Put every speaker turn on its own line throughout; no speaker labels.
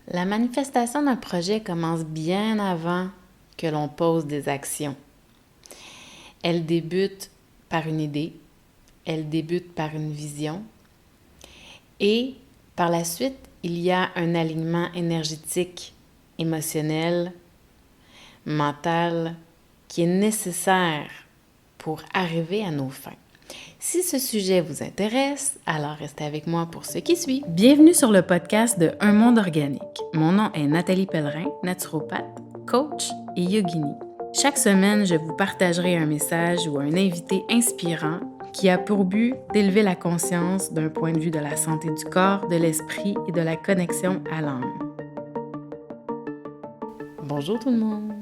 La manifestation d'un projet commence bien avant que l'on pose des actions. Elle débute par une idée, elle débute par une vision et par la suite, il y a un alignement énergétique, émotionnel, mental qui est nécessaire pour arriver à nos fins. Si ce sujet vous intéresse, alors restez avec moi pour ce qui suit. Bienvenue sur le podcast de Un monde organique. Mon nom est Nathalie Pellerin, naturopathe, coach et yogini. Chaque semaine, je vous partagerai un message ou un invité inspirant qui a pour but d'élever la conscience d'un point de vue de la santé du corps, de l'esprit et de la connexion à l'âme. Bonjour tout le monde!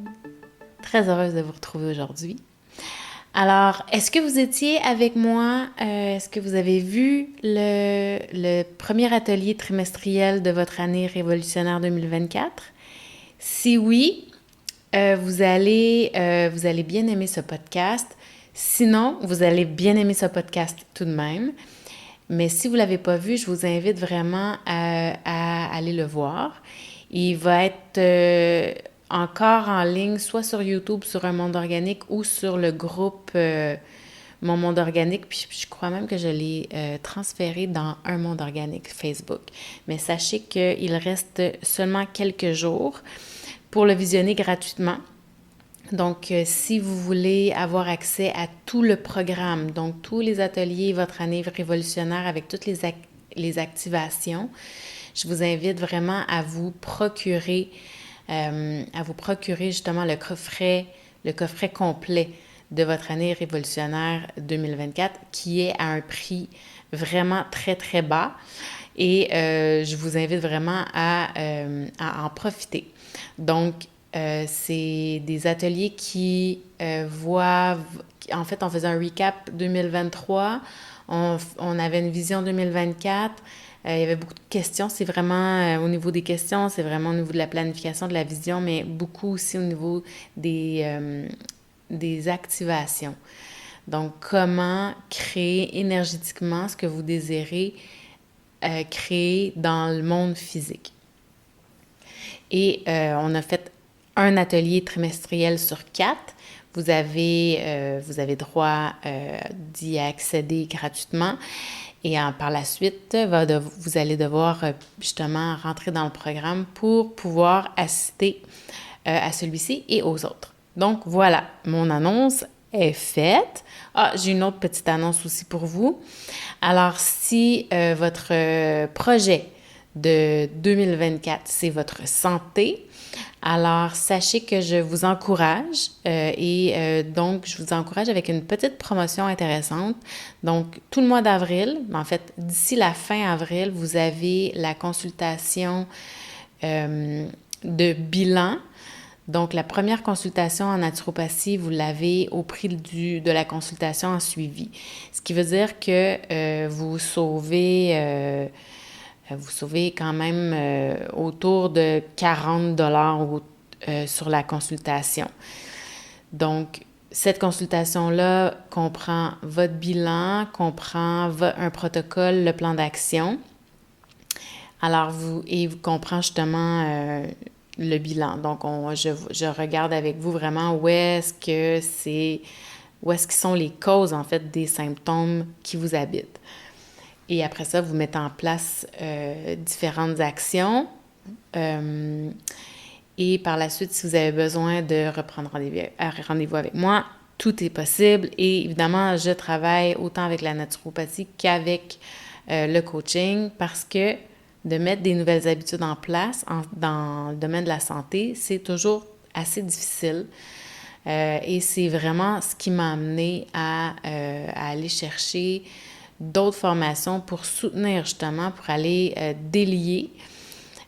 Très heureuse de vous retrouver aujourd'hui. Alors, est-ce que vous étiez avec moi? Est-ce que vous avez vu le premier atelier trimestriel de votre année révolutionnaire 2024? Si oui, vous allez bien aimer ce podcast. Sinon, vous allez bien aimer ce podcast tout de même. Mais si vous ne l'avez pas vu, je vous invite vraiment à aller le voir. Il va être encore en ligne, soit sur YouTube, sur Un Monde Organique ou sur le groupe Mon Monde Organique. Puis je crois même que je l'ai transféré dans Un Monde Organique Facebook. Mais sachez qu'il reste seulement quelques jours pour le visionner gratuitement. Donc, si vous voulez avoir accès à tout le programme, donc tous les ateliers, votre année révolutionnaire avec toutes les activations, je vous invite vraiment à vous procurer justement le coffret complet de votre année révolutionnaire 2024 qui est à un prix vraiment très, très bas. Et je vous invite vraiment à en profiter. Donc, c'est des ateliers qui voient... En fait, on faisait un recap 2023. On avait une vision 2024. Il y avait beaucoup de questions. C'est vraiment au niveau des questions, c'est vraiment au niveau de la planification, de la vision, mais beaucoup aussi au niveau des activations. Donc, comment créer énergétiquement ce que vous désirez créer dans le monde physique. Et on a fait un atelier trimestriel sur 4. Vous avez droit d'y accéder gratuitement. Et par la suite, vous allez devoir justement rentrer dans le programme pour pouvoir assister à celui-ci et aux autres. Donc voilà, mon annonce est faite. Ah, j'ai une autre petite annonce aussi pour vous. Alors, si votre projet de 2024, c'est votre santé, alors sachez que je vous encourage donc je vous encourage avec une petite promotion intéressante. Donc, tout le mois d'avril, en fait, d'ici la fin avril, vous avez la consultation de bilan. Donc, la première consultation en naturopathie, vous l'avez au prix de la consultation en suivi. Ce qui veut dire que vous sauvez quand même autour de 40 $ sur la consultation. Donc, cette consultation-là comprend votre bilan, comprend un protocole, le plan d'action. Alors, vous comprend justement le bilan. Donc, je regarde avec vous vraiment où est-ce qui sont les causes, en fait, des symptômes qui vous habitent. Et après ça, vous mettez en place différentes actions. Et par la suite, si vous avez besoin de reprendre rendez-vous avec moi, tout est possible. Et évidemment, je travaille autant avec la naturopathie qu'avec le coaching parce que de mettre des nouvelles habitudes en place dans le domaine de la santé, c'est toujours assez difficile. Et c'est vraiment ce qui m'a amené à aller chercher d'autres formations pour soutenir justement, pour aller délier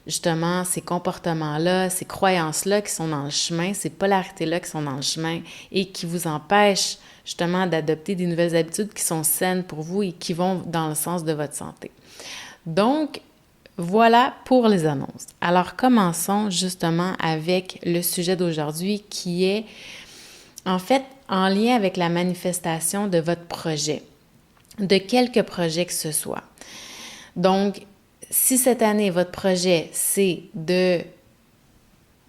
justement ces comportements-là, ces croyances-là qui sont dans le chemin, ces polarités-là qui sont dans le chemin et qui vous empêchent justement d'adopter des nouvelles habitudes qui sont saines pour vous et qui vont dans le sens de votre santé. Donc, voilà pour les annonces. Alors, commençons justement avec le sujet d'aujourd'hui qui est en fait en lien avec la manifestation de votre projet, de quelque projet que ce soit. Donc, Si cette année, votre projet, c'est de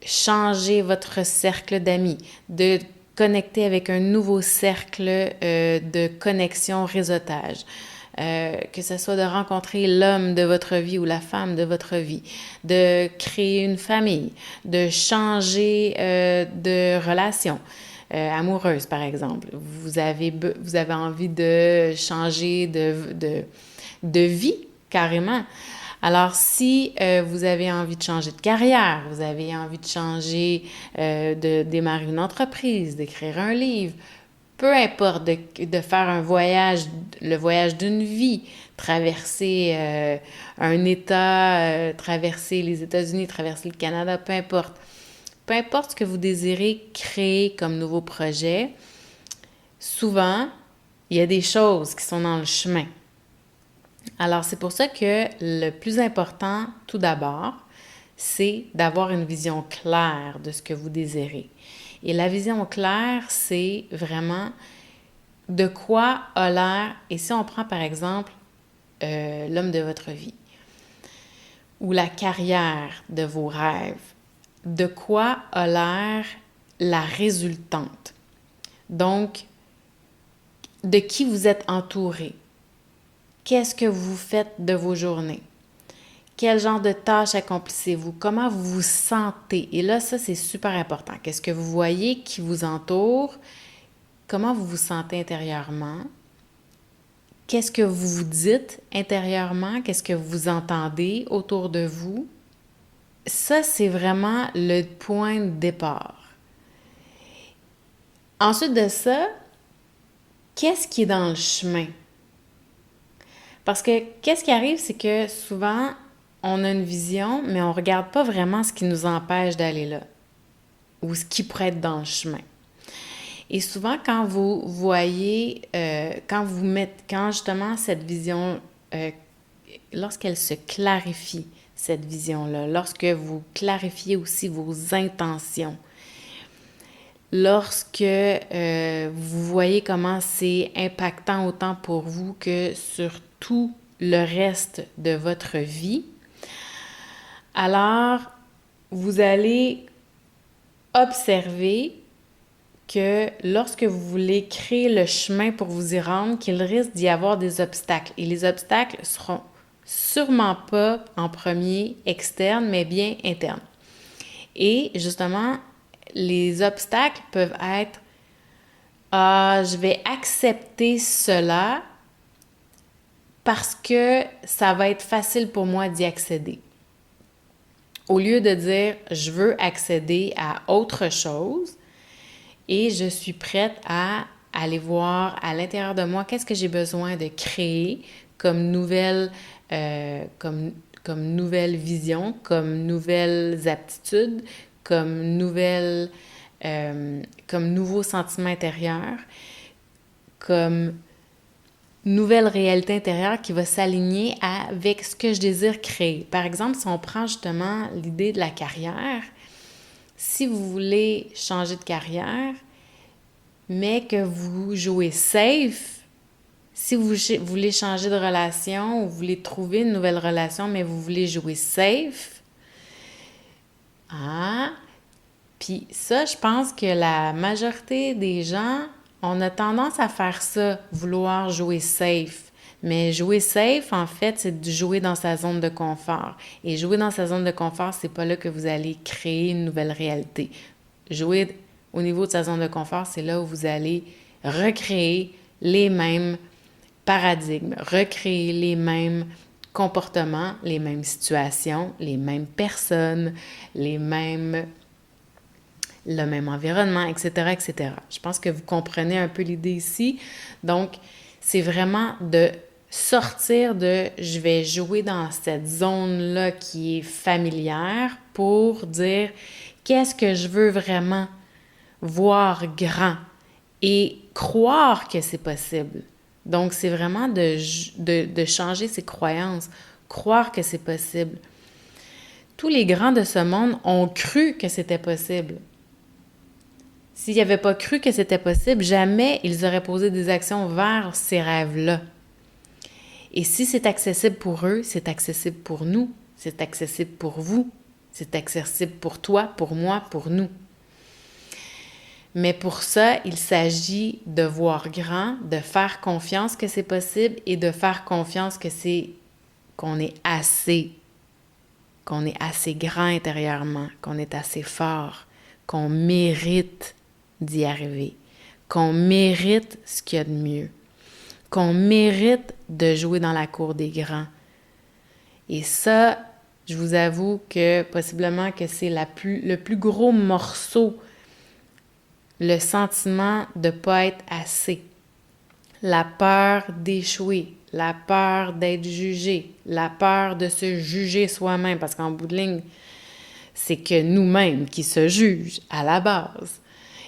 changer votre cercle d'amis, de connecter avec un nouveau cercle de connexion, réseautage, que ce soit de rencontrer l'homme de votre vie ou la femme de votre vie, de créer une famille, de changer de relation amoureuse, par exemple. Vous avez envie de changer de vie, carrément. Alors, si vous avez envie de changer de carrière, vous avez envie de changer, de démarrer une entreprise, d'écrire un livre, peu importe, de faire un voyage, le voyage d'une vie, traverser un État, traverser les États-Unis, traverser le Canada, peu importe. Peu importe ce que vous désirez créer comme nouveau projet, souvent, il y a des choses qui sont dans le chemin. Alors, c'est pour ça que le plus important, tout d'abord, c'est d'avoir une vision claire de ce que vous désirez. Et la vision claire, c'est vraiment de quoi a l'air, et si on prend par exemple l'homme de votre vie, ou la carrière de vos rêves, de quoi a l'air la résultante. Donc, de qui vous êtes entouré. Qu'est-ce que vous faites de vos journées? Quel genre de tâches accomplissez-vous? Comment vous vous sentez? Et là, ça, c'est super important. Qu'est-ce que vous voyez qui vous entoure? Comment vous vous sentez intérieurement? Qu'est-ce que vous vous dites intérieurement? Qu'est-ce que vous entendez autour de vous? Ça, c'est vraiment le point de départ. Ensuite de ça, qu'est-ce qui est dans le chemin? Parce que qu'est-ce qui arrive, c'est que souvent, on a une vision, mais on ne regarde pas vraiment ce qui nous empêche d'aller là ou ce qui pourrait être dans le chemin. Et souvent, quand vous voyez, quand justement cette vision, lorsqu'elle se clarifie, cette vision-là, lorsque vous clarifiez aussi vos intentions, lorsque vous voyez comment c'est impactant autant pour vous que sur tout le reste de votre vie, alors vous allez observer que lorsque vous voulez créer le chemin pour vous y rendre, qu'il risque d'y avoir des obstacles. Et les obstacles seront sûrement pas en premier externes, mais bien internes. Et justement, les obstacles peuvent être « Ah, je vais accepter cela parce que ça va être facile pour moi d'y accéder. » Au lieu de dire « Je veux accéder à autre chose et je suis prête à aller voir à l'intérieur de moi qu'est-ce que j'ai besoin de créer comme nouvelle vision, comme nouvelles aptitudes, comme nouveaux sentiments intérieurs, comme nouvelle réalité intérieure qui va s'aligner avec ce que je désire créer. Par exemple, si on prend justement l'idée de la carrière, si vous voulez changer de carrière, mais que vous jouez safe, si vous voulez changer de relation ou vous voulez trouver une nouvelle relation, mais vous voulez jouer safe, puis ça, je pense que la majorité des gens, on a tendance à faire ça, vouloir jouer safe. Mais jouer safe, en fait, c'est de jouer dans sa zone de confort. Et jouer dans sa zone de confort, c'est pas là que vous allez créer une nouvelle réalité. Jouer au niveau de sa zone de confort, c'est là où vous allez recréer les mêmes paradigmes, recréer les mêmes comportements, les mêmes situations, les mêmes personnes, le même environnement, etc., etc. Je pense que vous comprenez un peu l'idée ici. Donc, c'est vraiment de sortir de « je vais jouer dans cette zone-là qui est familière » pour dire « qu'est-ce que je veux vraiment voir grand » et croire que c'est possible. Donc, c'est vraiment de changer ses croyances, croire que c'est possible. Tous les grands de ce monde ont cru que c'était possible. S'ils n'avaient pas cru que c'était possible, jamais ils auraient posé des actions vers ces rêves-là. Et si c'est accessible pour eux, c'est accessible pour nous, c'est accessible pour vous, c'est accessible pour toi, pour moi, pour nous. Mais pour ça, il s'agit de voir grand, de faire confiance que c'est possible et de faire confiance que qu'on est assez grand intérieurement, qu'on est assez fort, qu'on mérite d'y arriver, qu'on mérite ce qu'il y a de mieux, qu'on mérite de jouer dans la cour des grands. Et ça, je vous avoue que possiblement que c'est le plus gros morceau, le sentiment de ne pas être assez, la peur d'échouer, la peur d'être jugé, la peur de se juger soi-même, parce qu'en bout de ligne, c'est que nous-mêmes qui se jugent à la base.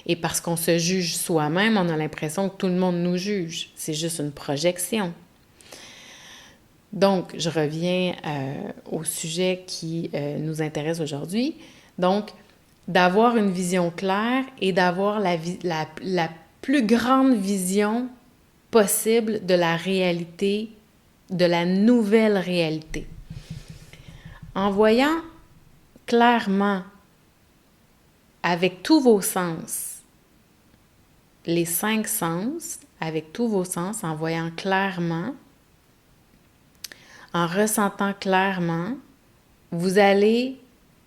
Et parce qu'on se juge soi-même, on a l'impression que tout le monde nous juge. C'est juste une projection. Donc, je reviens au sujet qui nous intéresse aujourd'hui. Donc, d'avoir une vision claire et d'avoir la plus grande vision possible de la réalité, de la nouvelle réalité. En voyant clairement, avec tous vos sens, les 5 sens, avec tous vos sens, en voyant clairement, en ressentant clairement, vous allez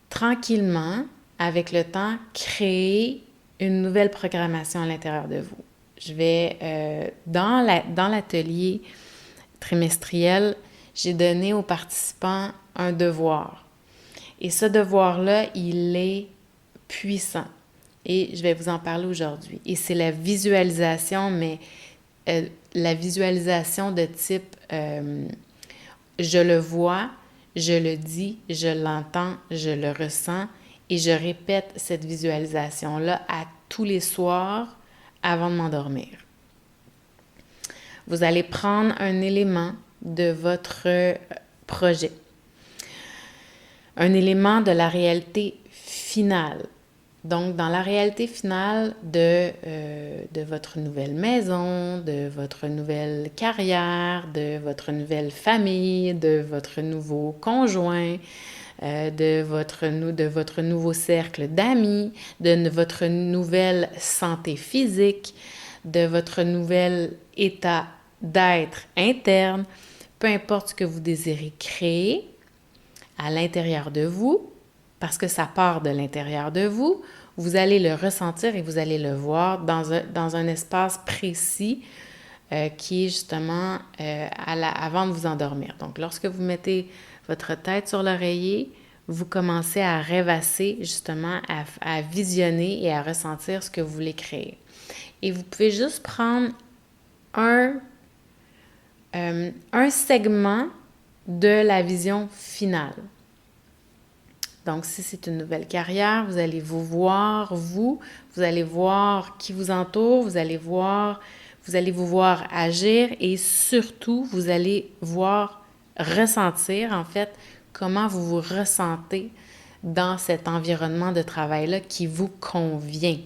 tranquillement, avec le temps, créer une nouvelle programmation à l'intérieur de vous. Je vais, dans l'atelier trimestriel, j'ai donné aux participants un devoir. Et ce devoir-là, il est puissant. Et je vais vous en parler aujourd'hui. Et c'est la visualisation, mais la visualisation de type je le vois, je le dis, je l'entends, je le ressens et je répète cette visualisation-là à tous les soirs avant de m'endormir. Vous allez prendre un élément de votre projet, un élément de la réalité finale. Donc, dans la réalité finale de votre nouvelle maison, de votre nouvelle carrière, de votre nouvelle famille, de votre nouveau conjoint, de votre nouveau cercle d'amis, de votre nouvelle santé physique, de votre nouvel état d'être interne, peu importe ce que vous désirez créer à l'intérieur de vous, parce que ça part de l'intérieur de vous, vous allez le ressentir et vous allez le voir dans un espace précis qui est justement avant de vous endormir. Donc, lorsque vous mettez votre tête sur l'oreiller, vous commencez à rêvasser, justement, à visionner et à ressentir ce que vous voulez créer. Et vous pouvez juste prendre un segment de la vision finale. Donc, si c'est une nouvelle carrière, vous allez vous voir, vous allez voir qui vous entoure, vous allez vous voir agir et surtout, vous allez ressentir, en fait, comment vous vous ressentez dans cet environnement de travail-là qui vous convient.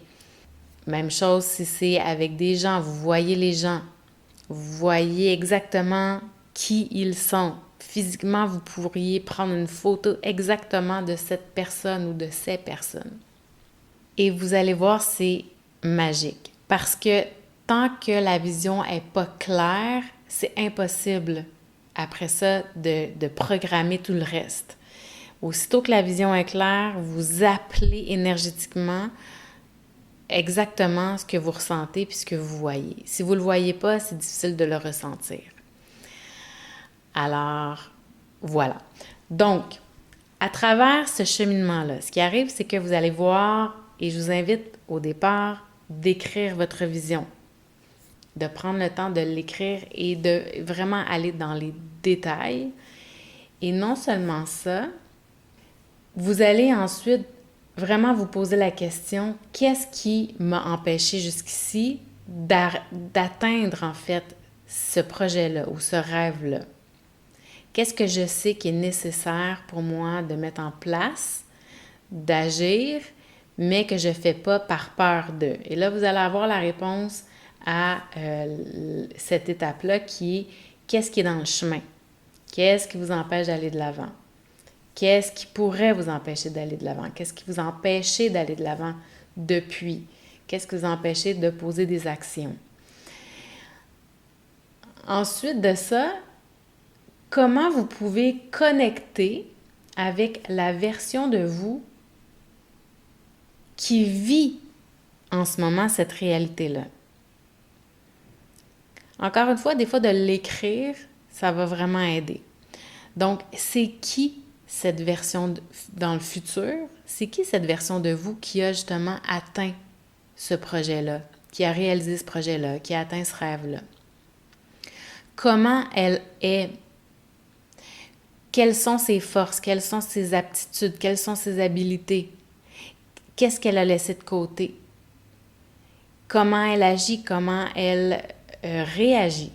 Même chose si c'est avec des gens, vous voyez les gens, vous voyez exactement qui ils sont. Physiquement, vous pourriez prendre une photo exactement de cette personne ou de ces personnes. Et vous allez voir, c'est magique. Parce que tant que la vision n'est pas claire, c'est impossible après ça de programmer tout le reste. Aussitôt que la vision est claire, vous appelez énergétiquement exactement ce que vous ressentez puis ce que vous voyez. Si vous ne le voyez pas, c'est difficile de le ressentir. Alors, voilà. Donc, à travers ce cheminement-là, ce qui arrive, c'est que vous allez voir, et je vous invite au départ, d'écrire votre vision, de prendre le temps de l'écrire et de vraiment aller dans les détails. Et non seulement ça, vous allez ensuite vraiment vous poser la question, qu'est-ce qui m'a empêché jusqu'ici d'atteindre en fait ce projet-là ou ce rêve-là? Qu'est-ce que je sais qui est nécessaire pour moi de mettre en place, d'agir, mais que je ne fais pas par peur de? Et là, vous allez avoir la réponse à cette étape-là qui est qu'est-ce qui est dans le chemin? Qu'est-ce qui vous empêche d'aller de l'avant? Qu'est-ce qui pourrait vous empêcher d'aller de l'avant? Qu'est-ce qui vous empêche d'aller de l'avant depuis? Qu'est-ce qui vous empêche de poser des actions? Ensuite de ça, comment vous pouvez connecter avec la version de vous qui vit en ce moment cette réalité-là? Encore une fois, des fois de l'écrire, ça va vraiment aider. Donc, c'est qui cette version dans le futur? C'est qui cette version de vous qui a justement atteint ce projet-là, qui a réalisé ce projet-là, qui a atteint ce rêve-là? Comment elle est? Quelles sont ses forces? Quelles sont ses aptitudes? Quelles sont ses habiletés? Qu'est-ce qu'elle a laissé de côté? Comment elle agit? Comment elle réagit?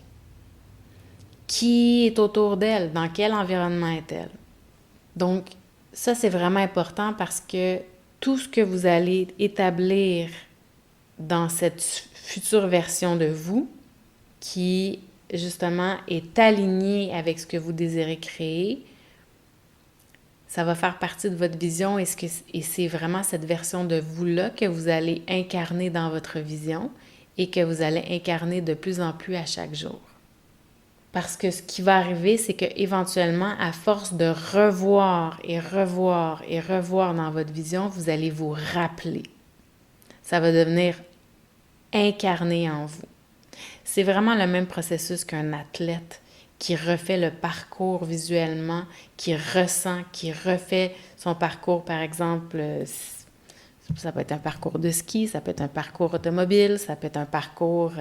Qui est autour d'elle? Dans quel environnement est-elle? Donc, ça, c'est vraiment important parce que tout ce que vous allez établir dans cette future version de vous, qui, justement, est alignée avec ce que vous désirez créer, ça va faire partie de votre vision et c'est vraiment cette version de vous-là que vous allez incarner dans votre vision et que vous allez incarner de plus en plus à chaque jour. Parce que ce qui va arriver, c'est qu'éventuellement, à force de revoir et revoir et revoir dans votre vision, vous allez vous rappeler. Ça va devenir incarné en vous. C'est vraiment le même processus qu'un athlète qui refait le parcours visuellement, qui ressent, qui refait son parcours, par exemple, ça peut être un parcours de ski, ça peut être un parcours automobile, ça peut être un parcours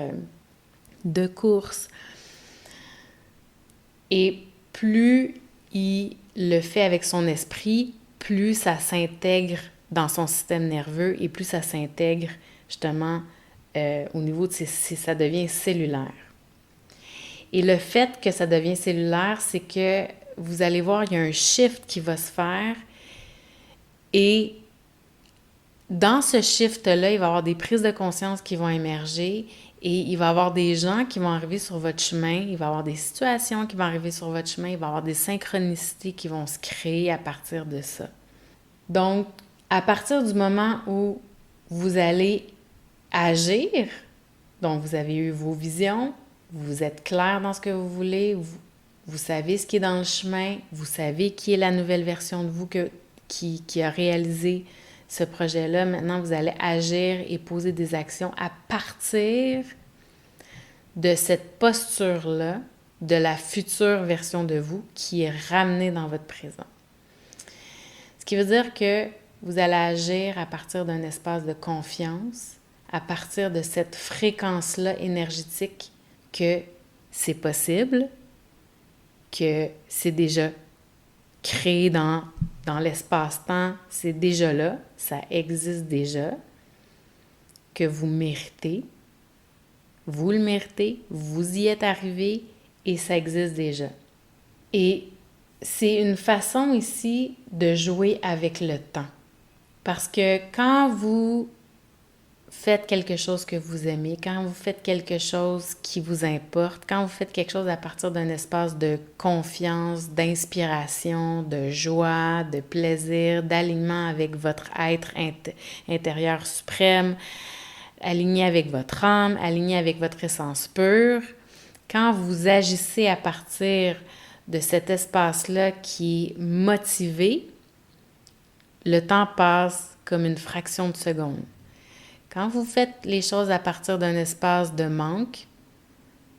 de course. Et plus il le fait avec son esprit, plus ça s'intègre dans son système nerveux et plus ça s'intègre justement au niveau de ça devient cellulaire. Et le fait que ça devient cellulaire, c'est que vous allez voir, il y a un shift qui va se faire et dans ce shift-là, il va y avoir des prises de conscience qui vont émerger et il va y avoir des gens qui vont arriver sur votre chemin, il va y avoir des situations qui vont arriver sur votre chemin, il va y avoir des synchronicités qui vont se créer à partir de ça. Donc, à partir du moment où vous allez agir, donc vous avez eu vos visions, vous êtes clair dans ce que vous voulez, vous savez ce qui est dans le chemin, vous savez qui est la nouvelle version de vous qui a réalisé ce projet-là. Maintenant, vous allez agir et poser des actions à partir de cette posture-là, de la future version de vous qui est ramenée dans votre présent. Ce qui veut dire que vous allez agir à partir d'un espace de confiance, à partir de cette fréquence-là énergétique que c'est possible, que c'est déjà créé dans l'espace-temps, c'est déjà là, ça existe déjà, que vous méritez, vous le méritez, vous y êtes arrivé et ça existe déjà. Et c'est une façon ici de jouer avec le temps. Parce que quand vous faites quelque chose que vous aimez, quand vous faites quelque chose qui vous importe, quand vous faites quelque chose à partir d'un espace de confiance, d'inspiration, de joie, de plaisir, d'alignement avec votre être intérieur suprême, aligné avec votre âme, aligné avec votre essence pure, quand vous agissez à partir de cet espace-là qui est motivé, le temps passe comme une fraction de seconde. Quand vous faites les choses à partir d'un espace de manque,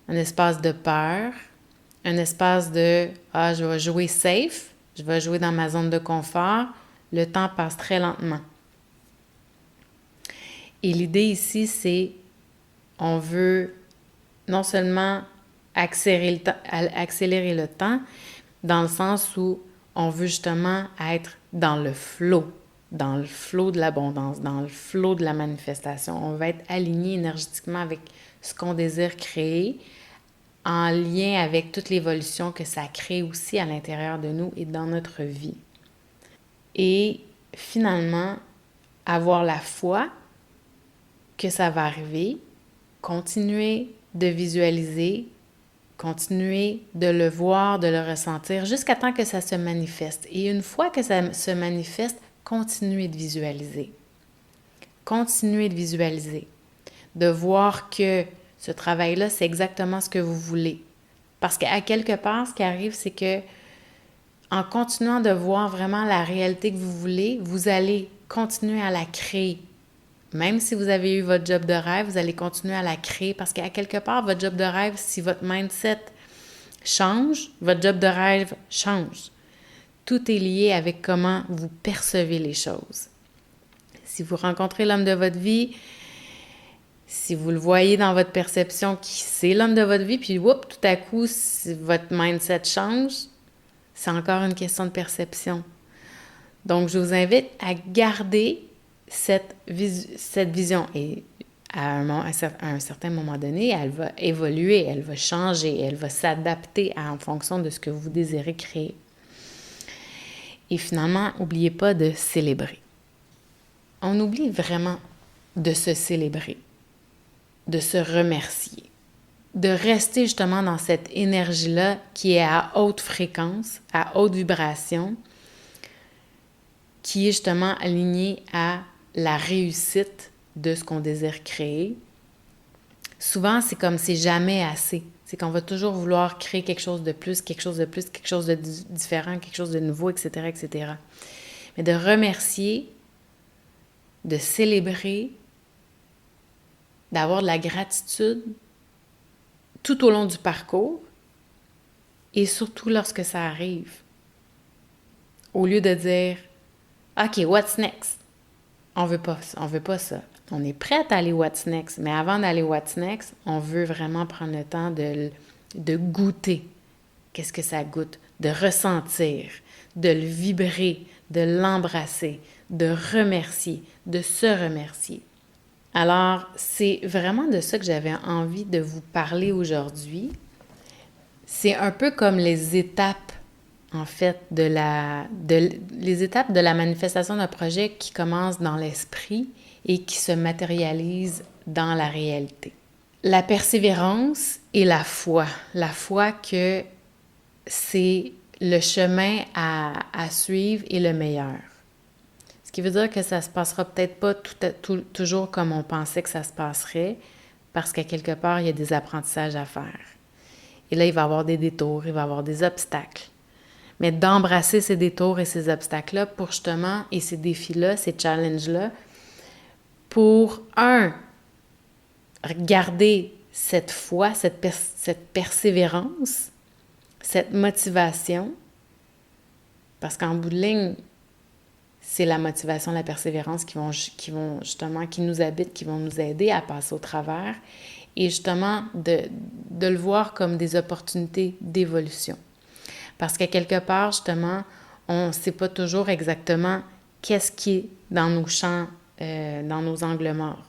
un espace de peur, un espace de « ah, je vais jouer safe, je vais jouer dans ma zone de confort », le temps passe très lentement. Et l'idée ici, c'est on veut non seulement accélérer le temps, dans le sens où on veut justement être dans le flow de l'abondance, dans le flow de la manifestation. On va être aligné énergétiquement avec ce qu'on désire créer, en lien avec toute l'évolution que ça crée aussi à l'intérieur de nous et dans notre vie. Et finalement, avoir la foi que ça va arriver, continuer de visualiser, Continuez de le voir, de le ressentir jusqu'à temps que ça se manifeste. Et une fois que ça se manifeste, continuez de visualiser. Continuez de visualiser. De voir que ce travail-là, c'est exactement ce que vous voulez. Parce qu'à quelque part, ce qui arrive, c'est que en continuant de voir vraiment la réalité que vous voulez, vous allez continuer à la créer. Même si vous avez eu votre job de rêve, vous allez continuer à la créer parce qu'à quelque part, votre job de rêve, si votre mindset change, votre job de rêve change. Tout est lié avec comment vous percevez les choses. Si vous rencontrez l'homme de votre vie, si vous le voyez dans votre perception qui c'est l'homme de votre vie, puis whoop, tout à coup, si votre mindset change, c'est encore une question de perception. Donc, je vous invite à garder cette vision. Et à un certain moment donné, elle va évoluer, elle va changer, elle va s'adapter en fonction de ce que vous désirez créer. Et finalement, n'oubliez pas de célébrer. On oublie vraiment de se célébrer, de se remercier, de rester justement dans cette énergie-là qui est à haute fréquence, à haute vibration, qui est justement alignée à la réussite de ce qu'on désire créer. Souvent, c'est comme c'est jamais assez. C'est qu'on va toujours vouloir créer quelque chose de plus, quelque chose de plus, quelque chose de différent, quelque chose de nouveau, etc., etc. Mais de remercier, de célébrer, d'avoir de la gratitude tout au long du parcours et surtout lorsque ça arrive. Au lieu de dire « OK, what's next? » On veut pas ça. On est prêt à aller what's next, mais avant d'aller what's next, on veut vraiment prendre le temps de goûter. Qu'est-ce que ça goûte? De ressentir, de le vibrer, de l'embrasser, de remercier, de se remercier. Alors, c'est vraiment de ça que j'avais envie de vous parler aujourd'hui. C'est un peu comme les étapes, en fait, les étapes de la manifestation d'un projet qui commence dans l'esprit et qui se matérialise dans la réalité. La persévérance et la foi. La foi que c'est le chemin à suivre et le meilleur. Ce qui veut dire que ça ne se passera peut-être pas toujours comme on pensait que ça se passerait, parce qu'à quelque part, il y a des apprentissages à faire. Et là, il va y avoir des détours, il va y avoir des obstacles. Mais d'embrasser ces détours et ces obstacles-là pour justement, et ces défis-là, ces challenges-là, pour, garder cette foi, cette persévérance, cette motivation, parce qu'en bout de ligne, c'est la motivation, la persévérance qui nous habitent, qui vont nous aider à passer au travers et justement de le voir comme des opportunités d'évolution. Parce qu'à quelque part, justement, on ne sait pas toujours exactement qu'est-ce qui est dans nos champs, dans nos angles morts.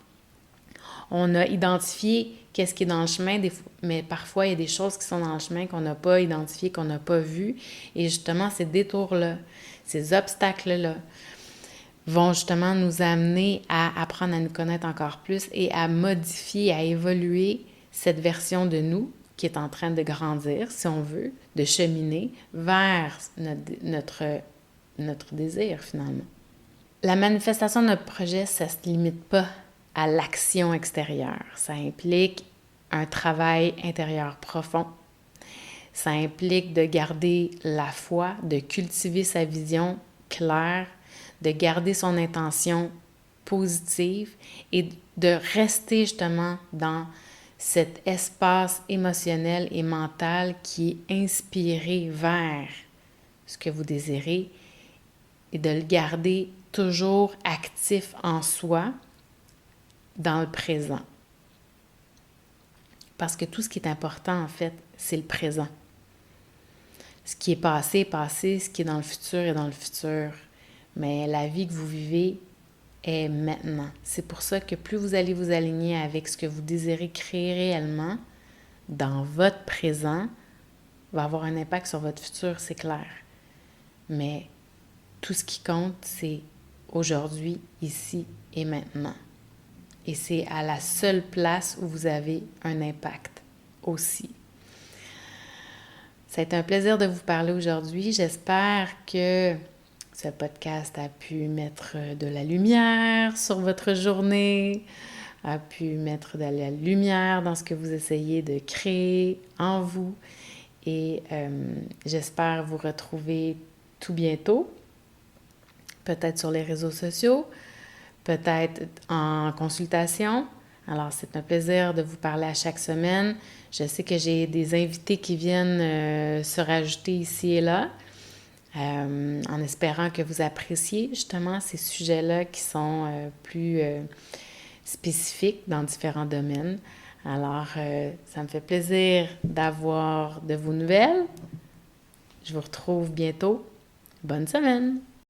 On a identifié qu'est-ce qui est dans le chemin, mais parfois, il y a des choses qui sont dans le chemin qu'on n'a pas identifiées, qu'on n'a pas vues. Et justement, ces détours-là, ces obstacles-là, vont justement nous amener à apprendre à nous connaître encore plus et à modifier, à évoluer cette version de nous qui est en train de grandir, si on veut, de cheminer vers notre désir, finalement. La manifestation de notre projet, ça ne se limite pas à l'action extérieure. Ça implique un travail intérieur profond. Ça implique de garder la foi, de cultiver sa vision claire, de garder son intention positive et de rester justement dans cet espace émotionnel et mental qui est inspiré vers ce que vous désirez et de le garder toujours actif en soi dans le présent. Parce que tout ce qui est important, en fait, c'est le présent. Ce qui est passé est passé, ce qui est dans le futur est dans le futur. Mais la vie que vous vivez est maintenant. C'est pour ça que plus vous allez vous aligner avec ce que vous désirez créer réellement dans votre présent, va avoir un impact sur votre futur, c'est clair. Mais tout ce qui compte, c'est aujourd'hui, ici et maintenant. Et c'est à la seule place où vous avez un impact aussi. Ça a été un plaisir de vous parler aujourd'hui. J'espère que ce podcast a pu mettre de la lumière sur votre journée, a pu mettre de la lumière dans ce que vous essayez de créer en vous. Et j'espère vous retrouver tout bientôt, peut-être sur les réseaux sociaux, peut-être en consultation. Alors, c'est un plaisir de vous parler à chaque semaine. Je sais que j'ai des invités qui viennent se rajouter ici et là, en espérant que vous appréciez justement ces sujets-là qui sont plus spécifiques dans différents domaines. Alors, ça me fait plaisir d'avoir de vos nouvelles. Je vous retrouve bientôt. Bonne semaine!